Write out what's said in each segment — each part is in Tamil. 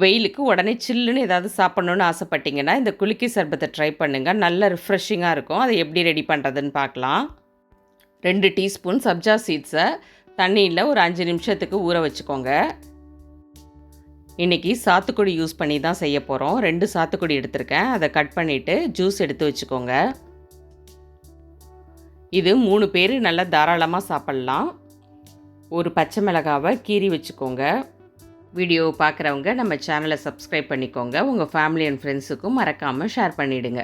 வெயிலுக்கு உடனே சில்லுன்னு ஏதாவது சாப்பிட்ணுன்னு ஆசைப்பட்டீங்கன்னா, இந்த குலுக்கி சர்பத்தை ட்ரை பண்ணுங்கள். நல்ல ரிஃப்ரெஷிங்காக இருக்கும். அதை எப்படி ரெடி பண்ணுறதுன்னு பார்க்கலாம். 2 டீஸ்பூன் சப்ஜா சீட்ஸை தண்ணியில் ஒரு 5 நிமிஷத்துக்கு ஊற வச்சுக்கோங்க. இன்றைக்கி சாத்துக்குடி யூஸ் பண்ணி தான் செய்ய போகிறோம். 2 சாத்துக்குடி எடுத்திருக்கேன். அதை கட் பண்ணிவிட்டு ஜூஸ் எடுத்து வச்சுக்கோங்க. இது 3 பேர் நல்லா தாராளமாக சாப்பிட்லாம். ஒரு பச்சை மிளகாவை கீறி வச்சுக்கோங்க. வீடியோ பார்க்குறவங்க நம்ம சேனலை சப்ஸ்கிரைப் பண்ணிக்கோங்க. உங்கள் ஃபேமிலி அண்ட் ஃப்ரெண்ட்ஸுக்கும் மறக்காமல் ஷேர் பண்ணிவிடுங்க.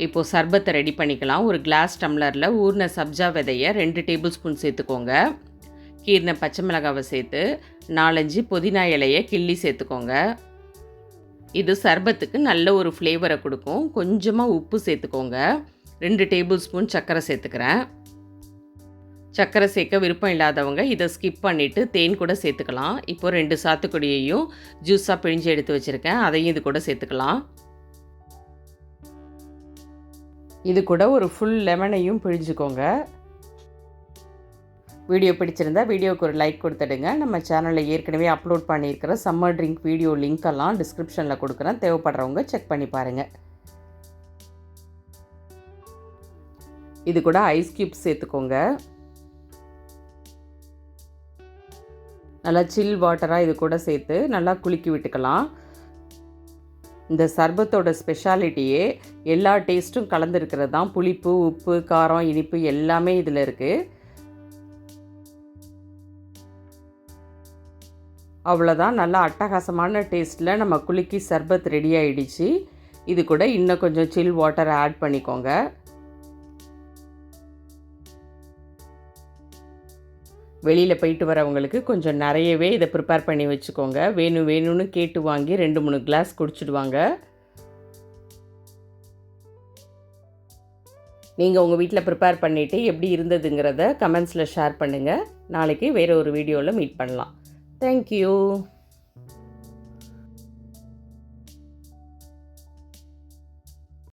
இப்போது சர்பத்தை ரெடி பண்ணிக்கலாம். ஒரு கிளாஸ் டம்ளரில் ஊறின சப்ஜா விதையை 2 டேபிள் ஸ்பூன் சேர்த்துக்கோங்க. கீறின பச்சை மிளகாவை சேர்த்து 4-5 புதினா இலையை கிள்ளி சேர்த்துக்கோங்க. இது சர்பத்துக்கு நல்ல ஒரு ஃப்ளேவரை கொடுக்கும். கொஞ்சமாக உப்பு சேர்த்துக்கோங்க. 2 டேபிள் ஸ்பூன் சர்க்கரை சேர்த்துக்கிறேன். சர்க்கரை சேர்க்க விருப்பம் இல்லாதவங்க இதை ஸ்கிப் பண்ணிவிட்டு தேன் கூட சேர்த்துக்கலாம். இப்போது 2 சாத்துக்குடியையும் ஜூஸாக பிழிஞ்சு எடுத்து வச்சுருக்கேன். அதையும் இது கூட சேர்த்துக்கலாம். இது கூட ஒரு ஃபுல் லெமனையும் பிழிஞ்சுக்கோங்க. வீடியோ பிடிச்சிருந்தா வீடியோவுக்கு ஒரு லைக் கொடுத்துடுங்க. நம்ம சேனலில் ஏற்கனவே அப்லோட் பண்ணியிருக்கிற சம்மர் ட்ரிங்க் வீடியோ லிங்க்கெல்லாம் டிஸ்கிரிப்ஷனில் கொடுக்குறேன். தேவைப்படுறவங்க செக் பண்ணி பாருங்கள். இது கூட ஐஸ் க்யூப்ஸ் சேர்த்துக்கோங்க. நல்லா சில் வாட்டராக இது கூட சேர்த்து நல்லா குலுக்கி விட்டுக்கலாம். இந்த சர்பத்தோட ஸ்பெஷாலிட்டியே எல்லா டேஸ்ட்டும் கலந்துருக்கிறது தான். புளிப்பு, உப்பு, காரம், இனிப்பு எல்லாமே இதில் இருக்குது. அவ்வளோதான். நல்லா அட்டகாசமான டேஸ்ட்டில் நம்ம குலுக்கி சர்பத் ரெடி ஆகிடுச்சு. இது கூட இன்னும் கொஞ்சம் சில் வாட்டரை ஆட் பண்ணிக்கோங்க. வெளியில் போயிட்டு வரவங்களுக்கு கொஞ்சம் நிறையவே இதை ப்ரிப்பேர் பண்ணி வச்சுக்கோங்க. வேணும்னு கேட்டு வாங்கி 2-3 கிளாஸ் குடிச்சிடுவாங்க. நீங்கள் உங்கள் வீட்டில் ப்ரிப்பேர் பண்ணிவிட்டு எப்படி இருந்ததுங்கிறத கமெண்ட்ஸில் ஷேர் பண்ணுங்கள். நாளைக்கு வேறு ஒரு வீடியோவில் மீட் பண்ணலாம். Thank you.